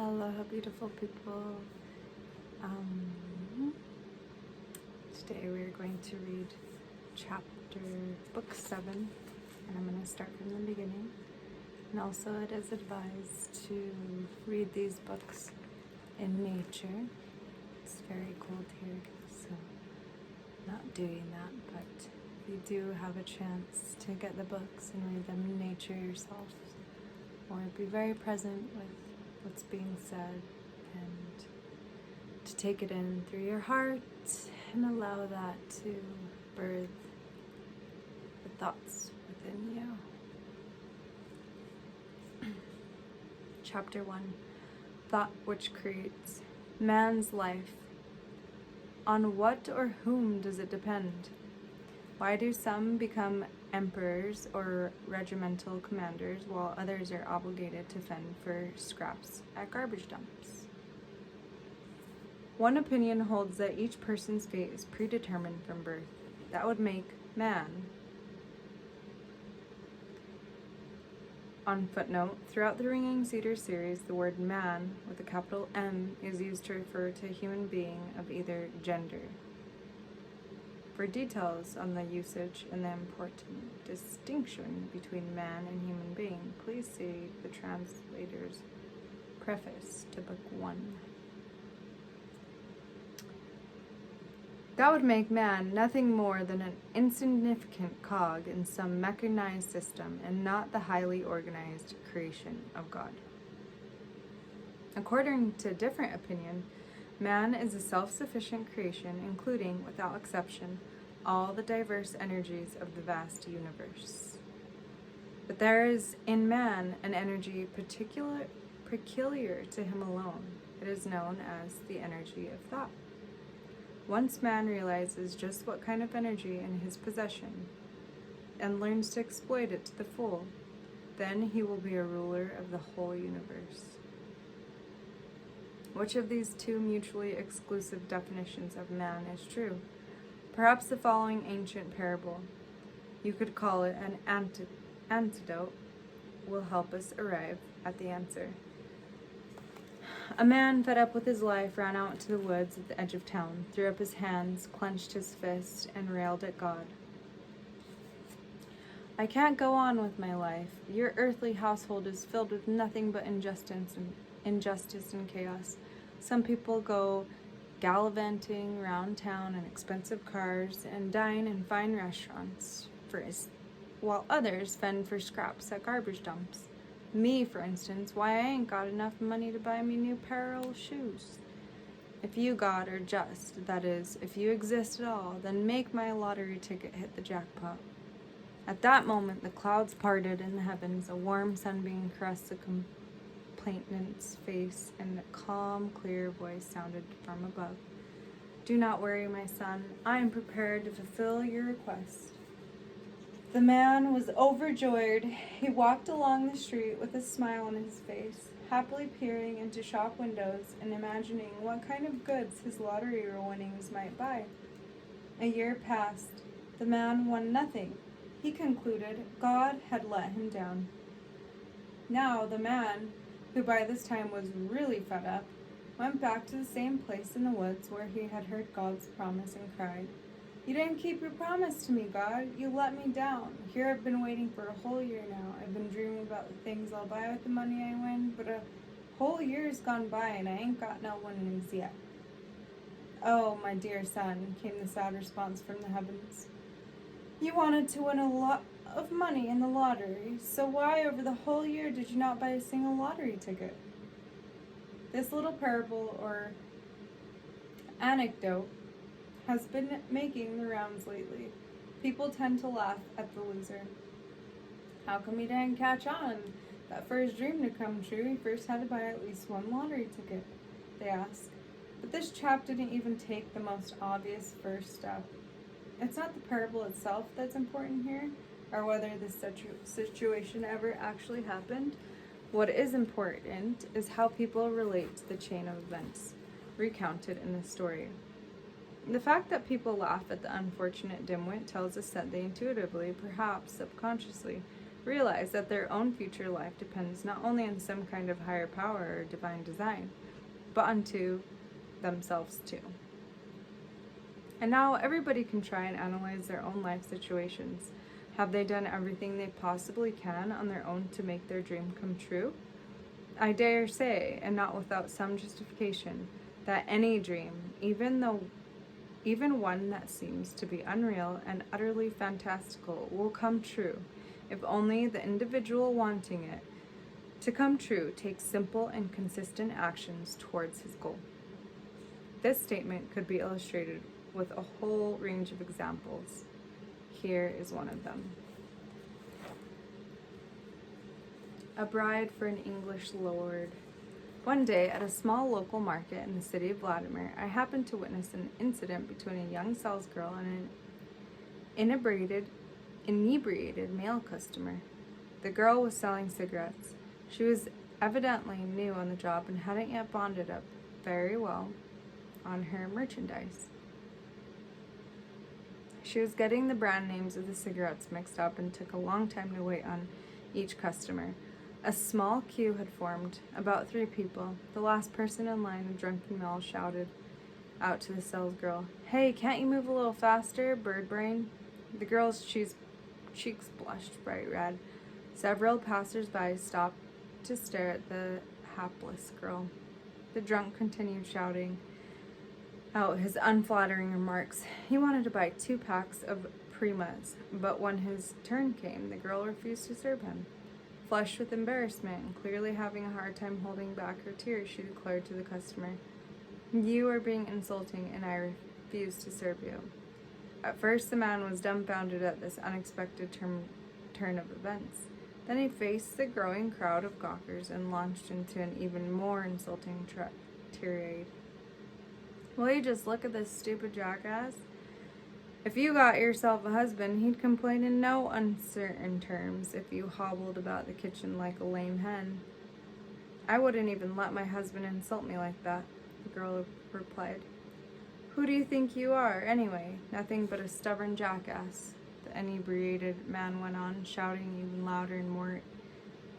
Hello, beautiful people. Today we're going to read book 7, and I'm going to start from the beginning. And also it is advised to read these books in nature. It's very cold here, so not doing that, but if you do have a chance to get the books and read them in nature yourself, or be very present with what's being said and to take it in through your heart and allow that to birth the thoughts within you. Chapter 1. Thought which creates. Man's life. On what or whom does it depend? Why do some become emperors or regimental commanders while others are obligated to fend for scraps at garbage dumps? One opinion holds that each person's fate is predetermined from birth. That would make man. On footnote, throughout the Ringing Cedars series, the word man with a capital M is used to refer to a human being of either gender. For details on the usage and the important distinction between man and human being, please see the translator's preface to Book 1. That would make man nothing more than an insignificant cog in some mechanized system and not the highly organized creation of God. According to a different opinion, man is a self-sufficient creation, including, without exception, all the diverse energies of the vast universe. But there is in man an energy peculiar to him alone. It is known as the energy of thought. Once man realizes just what kind of energy in his possession and learns to exploit it to the full, then he will be a ruler of the whole universe. Which of these two mutually exclusive definitions of man is true? Perhaps the following ancient parable, you could call it an antidote, will help us arrive at the answer. A man, fed up with his life, ran out to the woods at the edge of town, threw up his hands, clenched his fist, and railed at God. I can't go on with my life. Your earthly household is filled with nothing but injustice and chaos. Some people go gallivanting around town in expensive cars and dine in fine restaurants, while others fend for scraps at garbage dumps. Me, for instance, why I ain't got enough money to buy me new pair of shoes. If you, God, are just, that is, if you exist at all, then make my lottery ticket hit the jackpot. At that moment, the clouds parted in the heavens, a warm sunbeam caressed the complainant's face, and a calm, clear voice sounded from above. Do not worry, my son. I am prepared to fulfill your request. The man was overjoyed. He walked along the street with a smile on his face, happily peering into shop windows and imagining what kind of goods his lottery winnings might buy. A year passed. The man won nothing. He concluded God had let him down. Now the man, who by this time was really fed up, went back to the same place in the woods where he had heard God's promise and cried, You didn't keep your promise to me, God. You let me down. Here I've been waiting for a whole year now. I've been dreaming about the things I'll buy with the money I win, but a whole year's gone by and I ain't got no winnings yet. Oh, my dear son, came the sad response from the heavens. You wanted to win a lot of money in the lottery, so why over the whole year did you not buy a single lottery ticket? This little parable or anecdote has been making the rounds lately. People tend to laugh at the loser. How come he didn't catch on that for his dream to come true, he first had to buy at least one lottery ticket, they ask. But this chap didn't even take the most obvious first step. It's not the parable itself that's important here, or whether this situation ever actually happened. What is important is how people relate to the chain of events recounted in the story. The fact that people laugh at the unfortunate dimwit tells us that they intuitively, perhaps subconsciously, realize that their own future life depends not only on some kind of higher power or divine design, but unto themselves too. And now everybody can try and analyze their own life situations. Have they done everything they possibly can on their own to make their dream come true? I dare say, and not without some justification, that any dream, even one that seems to be unreal and utterly fantastical, will come true if only the individual wanting it to come true takes simple and consistent actions towards his goal. This statement could be illustrated with a whole range of examples. Here is one of them. A bride for an English lord. One day, at a small local market in the city of Vladimir, I happened to witness an incident between a young salesgirl and an inebriated male customer. The girl was selling cigarettes. She was evidently new on the job and hadn't yet bonded up very well on her merchandise. She was getting the brand names of the cigarettes mixed up and took a long time to wait on each customer. A small queue had formed, about 3 people. The last person in line, a drunken male, shouted out to the salesgirl, "Hey, can't you move a little faster, bird brain?" The girl's cheeks blushed bright red. Several passers-by stopped to stare at the hapless girl. The drunk continued shouting out his unflattering remarks. He wanted to buy 2 packs of Primas, but when his turn came, the girl refused to serve him. Flushed with embarrassment and clearly having a hard time holding back her tears, she declared to the customer, "You are being insulting and I refuse to serve you." At first, the man was dumbfounded at this unexpected turn of events. Then he faced the growing crowd of gawkers and launched into an even more insulting tirade. "Will you just look at this stupid jackass? If you got yourself a husband, he'd complain in no uncertain terms if you hobbled about the kitchen like a lame hen." "I wouldn't even let my husband insult me like that," the girl replied. "Who do you think you are, anyway? Nothing but a stubborn jackass," the inebriated man went on, shouting even louder and more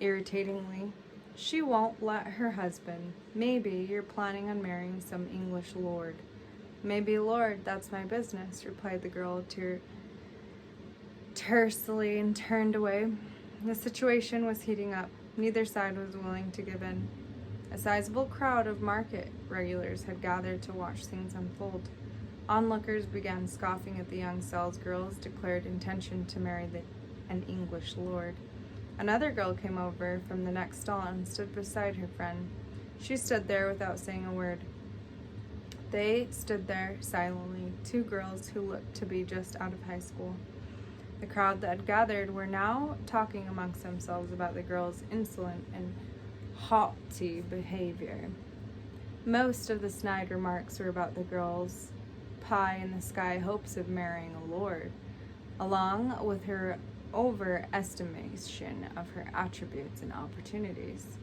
irritatingly. "She won't let her husband. Maybe you're planning on marrying some English lord." "Maybe lord, that's my business," replied the girl tersely and turned away. The situation was heating up. Neither side was willing to give in. A sizable crowd of market regulars had gathered to watch things unfold. Onlookers began scoffing at the young salesgirl's declared intention to marry an English lord. Another girl came over from the next stall and stood beside her friend. She stood there without saying a word. They stood there silently, 2 girls who looked to be just out of high school. The crowd that had gathered were now talking amongst themselves about the girl's insolent and haughty behavior. Most of the snide remarks were about the girl's pie-in-the-sky hopes of marrying a lord, along with her overestimation of her attributes and opportunities.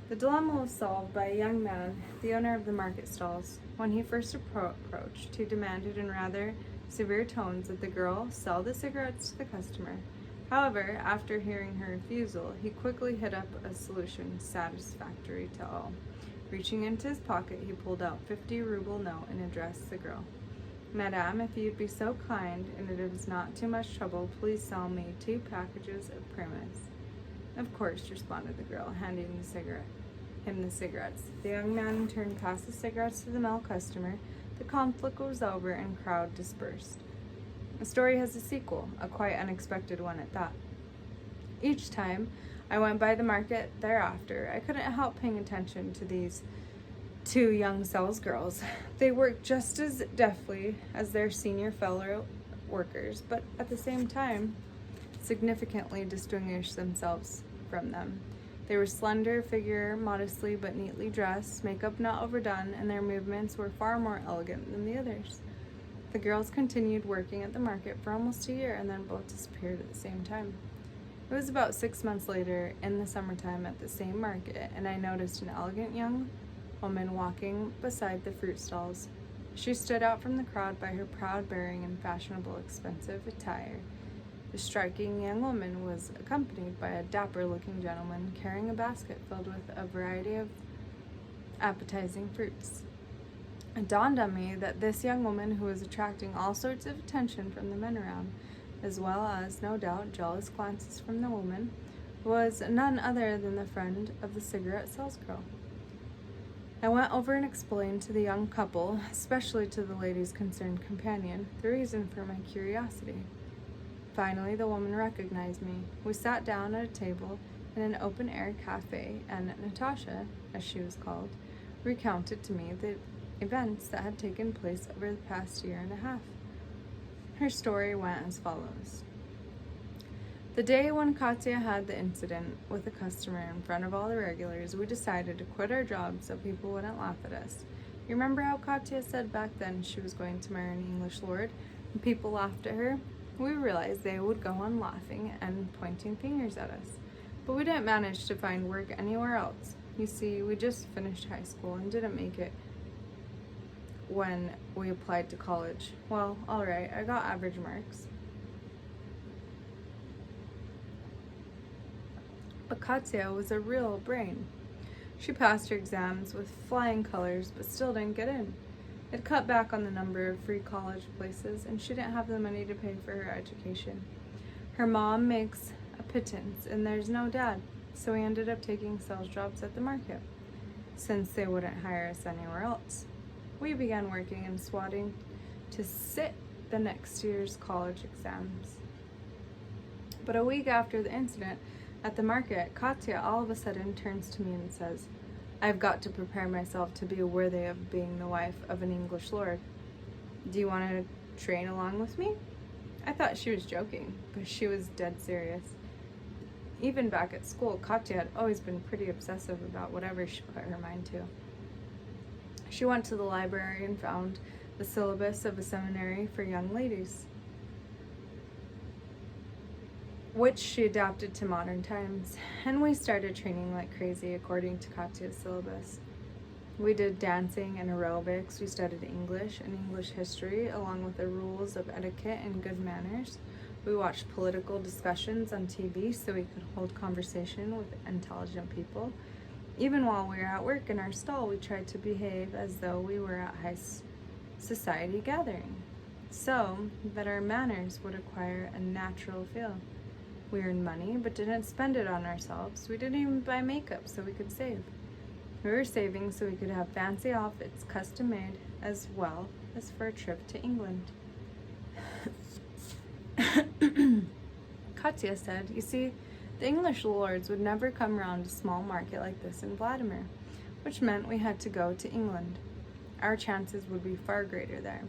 The dilemma was solved by a young man, the owner of the market stalls. When he first approached, he demanded in rather severe tones that the girl sell the cigarettes to the customer. However, after hearing her refusal, he quickly hit up a solution satisfactory to all. Reaching into his pocket, he pulled out 50-ruble note and addressed the girl. "Madame, if you'd be so kind, and it is not too much trouble, please sell me 2 packages of Primas." "Of course," responded the girl, handing him the cigarettes. The young man in turn passed the cigarettes to the male customer. The conflict was over and crowd dispersed. The story has a sequel, a quite unexpected one at that. Each time I went by the market thereafter, I couldn't help paying attention to these 2 young salesgirls. They worked just as deftly as their senior fellow workers, but at the same time significantly distinguished themselves from them. They were slender figure, modestly but neatly dressed, makeup not overdone, and their movements were far more elegant than the others. The girls continued working at the market for almost a year and then both disappeared at the same time. It was about 6 months later, in the summertime, at the same market, and I noticed an elegant young woman walking beside the fruit stalls. She stood out from the crowd by her proud bearing and fashionable, expensive attire. The striking young woman was accompanied by a dapper-looking gentleman carrying a basket filled with a variety of appetizing fruits. It dawned on me that this young woman, who was attracting all sorts of attention from the men around, as well as, no doubt, jealous glances from the woman, was none other than the friend of the cigarette salesgirl. I went over and explained to the young couple, especially to the lady's concerned companion, the reason for my curiosity. Finally, the woman recognized me. We sat down at a table in an open-air cafe, and Anastasia, as she was called, recounted to me the events that had taken place over the past year and a half. Her story went as follows. The day when Katya had the incident with a customer in front of all the regulars, we decided to quit our jobs so people wouldn't laugh at us. You remember how Katya said back then she was going to marry an English lord, and people laughed at her? We realized they would go on laughing and pointing fingers at us. But we didn't manage to find work anywhere else. You see, we just finished high school and didn't make it when we applied to college. Well, alright, I got average marks. But Katya was a real brain. She passed her exams with flying colors, but still didn't get in. It cut back on the number of free college places, and she didn't have the money to pay for her education. Her mom makes a pittance, and there's no dad, so we ended up taking sales jobs at the market, since they wouldn't hire us anywhere else. We began working and swatting to sit the next year's college exams. But a week after the incident at the market, Katya all of a sudden turns to me and says, "I've got to prepare myself to be worthy of being the wife of an English lord. Do you want to train along with me?" I thought she was joking, but she was dead serious. Even back at school, Katya had always been pretty obsessive about whatever she put her mind to. She went to the library and found the syllabus of a seminary for young ladies, which she adapted to modern times, and we started training like crazy according to Katya's syllabus. We did dancing and aerobics, we studied English and English history, along with the rules of etiquette and good manners. We watched political discussions on TV so we could hold conversation with intelligent people. Even while we were at work in our stall, we tried to behave as though we were at high society gathering, so that our manners would acquire a natural feel. We earned money, but didn't spend it on ourselves. We didn't even buy makeup so we could save. We were saving so we could have fancy outfits custom made, as well as for a trip to England. Katya said, "You see, the English lords would never come round a small market like this in Vladimir, which meant we had to go to England. Our chances would be far greater there.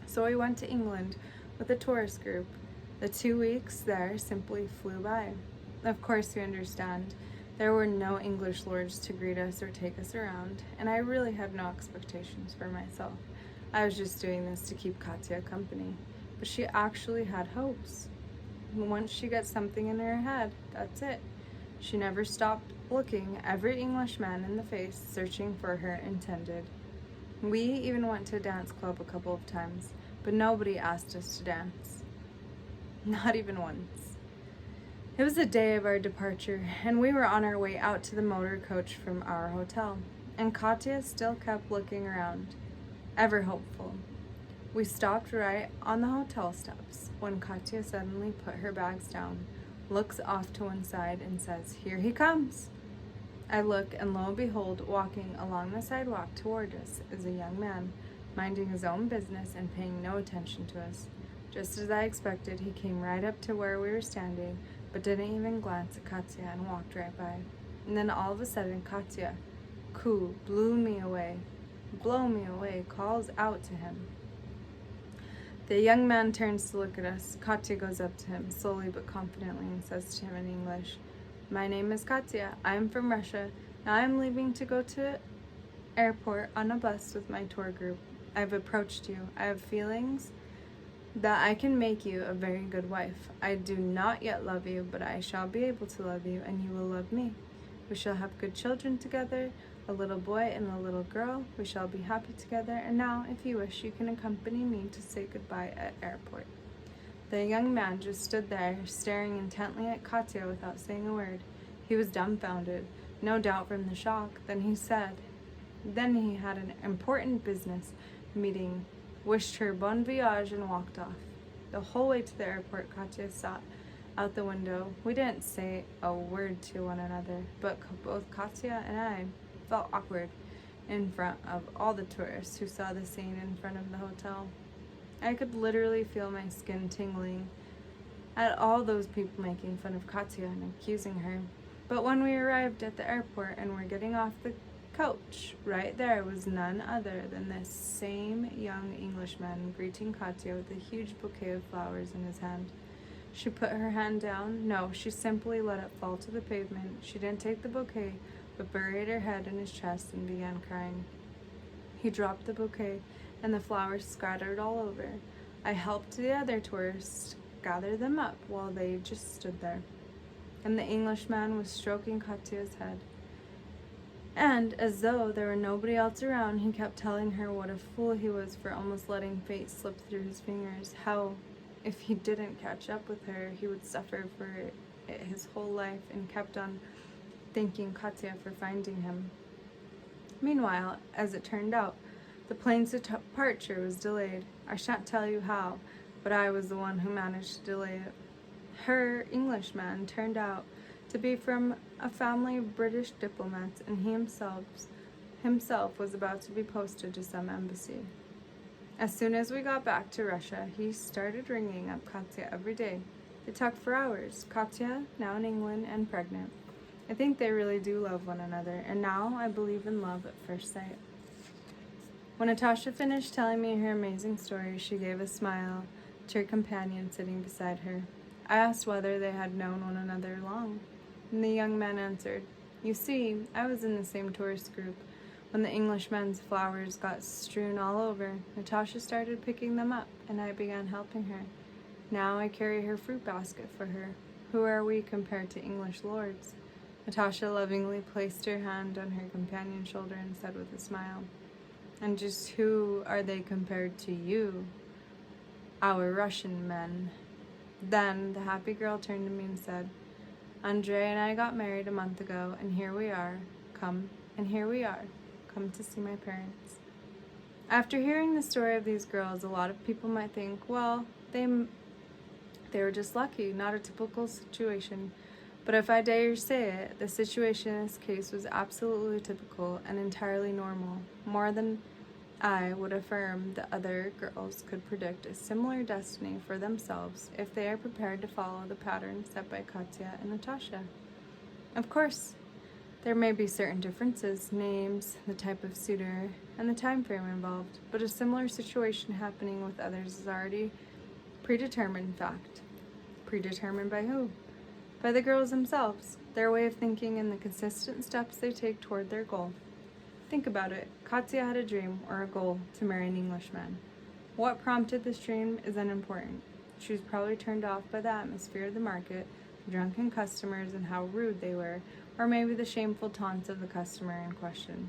So we went to England with a tourist group. The 2 weeks there simply flew by. Of course, you understand, there were no English lords to greet us or take us around, and I really had no expectations for myself. I was just doing this to keep Katya company. But she actually had hopes. Once she got something in her head, that's it. She never stopped looking every Englishman in the face, searching for her intended. We even went to a dance club a couple of times, but nobody asked us to dance. Not even once. It was the day of our departure, and we were on our way out to the motor coach from our hotel, and Katya still kept looking around, ever hopeful. We stopped right on the hotel steps when Katya suddenly put her bags down, looks off to one side, and says, "Here he comes." I look, and lo and behold, walking along the sidewalk toward us is a young man, minding his own business and paying no attention to us. Just as I expected, he came right up to where we were standing, but didn't even glance at Katya and walked right by. And then all of a sudden, Katya, cool, blow me away, calls out to him. The young man turns to look at us. Katya goes up to him, slowly but confidently, and says to him in English, "My name is Katya. I am from Russia. Now I am leaving to go to airport on a bus with my tour group. I have approached you. I have feelings that I can make you a very good wife. I do not yet love you, but I shall be able to love you, and you will love me. We shall have good children together, a little boy and a little girl. We shall be happy together, and now, if you wish, you can accompany me to say goodbye at airport." The young man just stood there, staring intently at Katya without saying a word. He was dumbfounded, no doubt from the shock. Then he had an important business meeting, wished her bon voyage, and walked off. The whole way to the airport, Katya sat out the window. We didn't say a word to one another, but both Katya and I felt awkward in front of all the tourists who saw the scene in front of the hotel. I could literally feel my skin tingling at all those people making fun of Katya and accusing her. But when we arrived at the airport and were getting off the coach, right there was none other than this same young Englishman greeting Katya with a huge bouquet of flowers in his hand. She put her hand down. No, she simply let it fall to the pavement. She didn't take the bouquet, but buried her head in his chest and began crying. He dropped the bouquet, and the flowers scattered all over. I helped the other tourists gather them up while they just stood there. And the Englishman was stroking Katya's head. And, as though there were nobody else around, he kept telling her what a fool he was for almost letting fate slip through his fingers, how, if he didn't catch up with her, he would suffer for it his whole life, and kept on thanking Katya for finding him. Meanwhile, as it turned out, the plane's departure was delayed. I shan't tell you how, but I was the one who managed to delay it. Her Englishman turned out to be from a family of British diplomats, and he himself was about to be posted to some embassy. As soon as we got back to Russia, he started ringing up Katya every day. They talked for hours. Katya, now in England and pregnant. I think they really do love one another, and now I believe in love at first sight. When Natasha finished telling me her amazing story, she gave a smile to her companion sitting beside her. I asked whether they had known one another long, and the young man answered, "You see, I was in the same tourist group. When the Englishman's flowers got strewn all over, Natasha started picking them up, and I began helping her. Now I carry her fruit basket for her. Who are we compared to English lords?" Natasha lovingly placed her hand on her companion's shoulder and said with a smile, "And just who are they compared to you, our Russian men?" Then the happy girl turned to me and said, "Andrei and I got married a month ago, and here we are, come to see my parents." After hearing the story of these girls, a lot of people might think, well, they were just lucky, not a typical situation. But if I dare say it, the situation in this case was absolutely typical and entirely normal. More than I would affirm the other girls could predict a similar destiny for themselves if they are prepared to follow the pattern set by Katya and Natasha. Of course, there may be certain differences, names, the type of suitor, and the time frame involved, but a similar situation happening with others is already predetermined fact. Predetermined by who? By the girls themselves, their way of thinking, and the consistent steps they take toward their goal. Think about it. Katya had a dream or a goal to marry an Englishman. What prompted this dream is unimportant. She was probably turned off by the atmosphere of the market, the drunken customers and how rude they were, or maybe the shameful taunts of the customer in question.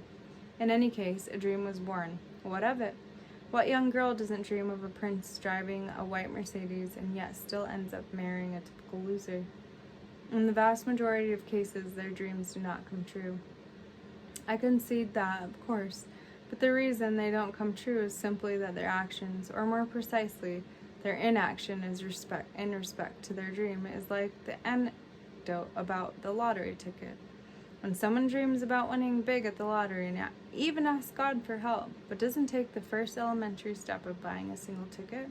In any case, a dream was born. What of it? What young girl doesn't dream of a prince driving a white Mercedes and yet still ends up marrying a typical loser? In the vast majority of cases, their dreams do not come true. I concede that, of course, but the reason they don't come true is simply that their actions, or more precisely, their inaction in respect to their dream, is like the anecdote about the lottery ticket. When someone dreams about winning big at the lottery and even asks God for help, but doesn't take the first elementary step of buying a single ticket,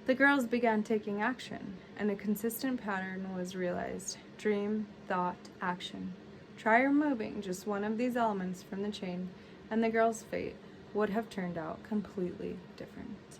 the girls began taking action, and a consistent pattern was realized. Dream, thought, action. Try removing just one of these elements from the chain, and the girls' fate would have turned out completely different.